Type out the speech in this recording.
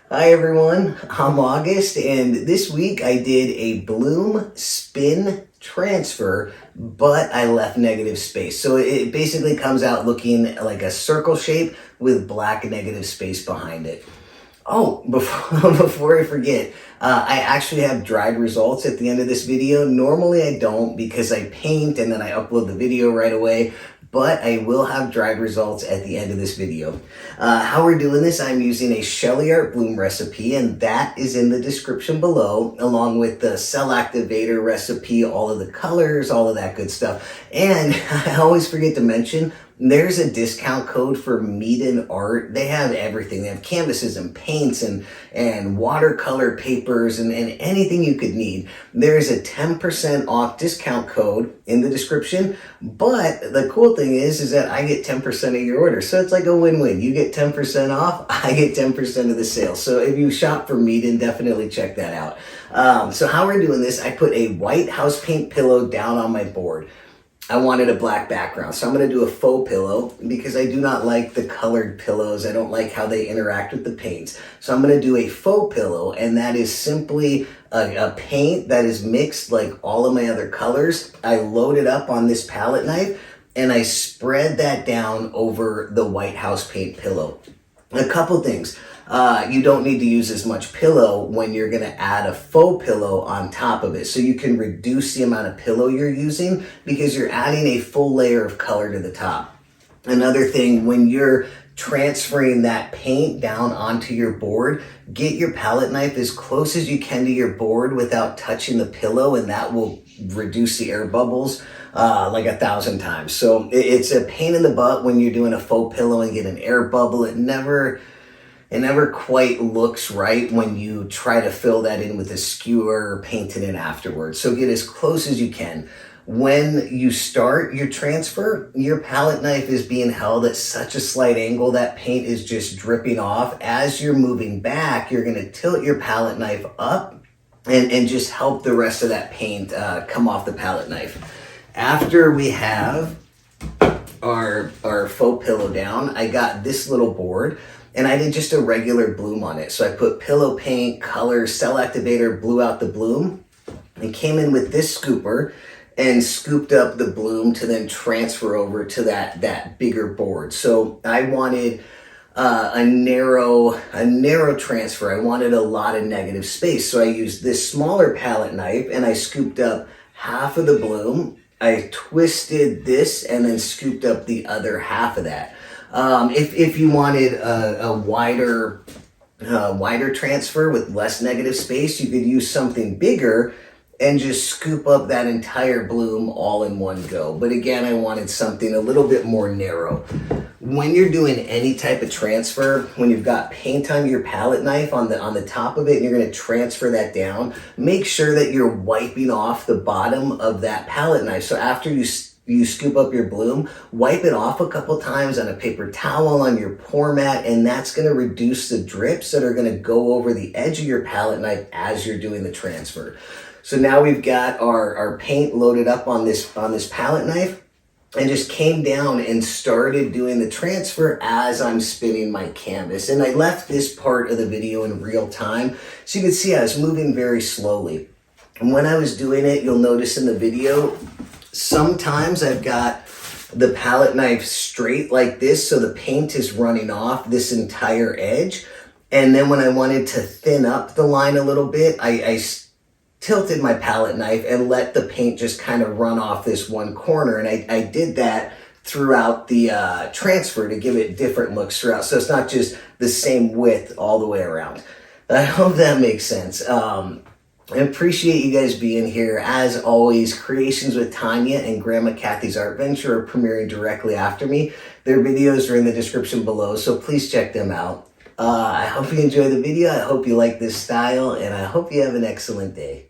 Hi everyone, I'm August, and this week I did a bloom spin transfer, but I left negative space. So it basically comes out looking like a circle shape with black negative space behind it. Oh, before I forget, I actually have dried results at the end of this video. Normally I don't because I paint and then I upload the video right away, but I will have dried results at the end of this video. How we're doing this, I'm using a SHELEE Art bloom recipe, and that is in the description below, along with the cell activator recipe, all of the colors, all of that good stuff. And I always forget to mention, there's a discount code for Meeden Art. They have everything. They have canvases and paints and watercolor papers and anything you could need. There's a 10% off discount code in the description. But the cool thing is that I get 10% of your order. So it's like a win-win. You get 10% off, I get 10% of the sale. So if you shop for Meeden, definitely check that out. So how we're doing this, I put a white house paint pillow down on my board. I wanted a black background, so I'm going to do a faux pillow because I do not like the colored pillows. I don't like how they interact with the paints. So I'm going to do a faux pillow, and that is simply a paint that is mixed like all of my other colors. I load it up on this palette knife, and I spread that down over the white house paint pillow. A couple things. You don't need to use as much pillow when you're going to add a faux pillow on top of it. So you can reduce the amount of pillow you're using because you're adding a full layer of color to the top. Another thing, when you're transferring that paint down onto your board, get your palette knife as close as you can to your board without touching the pillow, and that will reduce the air bubbles like 1,000 times. So it's a pain in the butt when you're doing a faux pillow and get an air bubble. It never quite looks right when you try to fill that in with a skewer or paint it in afterwards. So get as close as you can. When you start your transfer, your palette knife is being held at such a slight angle that paint is just dripping off. As you're moving back, you're gonna tilt your palette knife up and just help the rest of that paint come off the palette knife. After we have our faux pillow down, I got this little board, and I did just a regular bloom on it. So I put pillow paint, color, cell activator, blew out the bloom, and came in with this scooper and scooped up the bloom to then transfer over to that bigger board. So I wanted a narrow transfer. I wanted a lot of negative space. So I used this smaller palette knife and I scooped up half of the bloom. I twisted this and then scooped up the other half of that. If you wanted a wider transfer with less negative space, you could use something bigger and just scoop up that entire bloom all in one go. But again, I wanted something a little bit more narrow. When you're doing any type of transfer, when you've got paint on your palette knife on the top of it and you're going to transfer that down, make sure that you're wiping off the bottom of that palette knife. So after you scoop up your bloom, wipe it off a couple times on a paper towel, on your pour mat, and that's going to reduce the drips that are going to go over the edge of your palette knife as you're doing the transfer. So now we've got our paint loaded up on this palette knife, and just came down and started doing the transfer as I'm spinning my canvas. And I left this part of the video in real time, so you can see I was moving very slowly. And when I was doing it, you'll notice in the video, sometimes I've got the palette knife straight like this, so the paint is running off this entire edge. And then when I wanted to thin up the line a little bit, I tilted my palette knife and let the paint just kind of run off this one corner. And I did that throughout the transfer to give it different looks throughout. So it's not just the same width all the way around. I hope that makes sense. I appreciate you guys being here. As always, Creations with Tanya and Grandma Kathy's Art Venture are premiering directly after me. Their videos are in the description below, so please check them out. I hope you enjoy the video. I hope you like this style, and I hope you have an excellent day.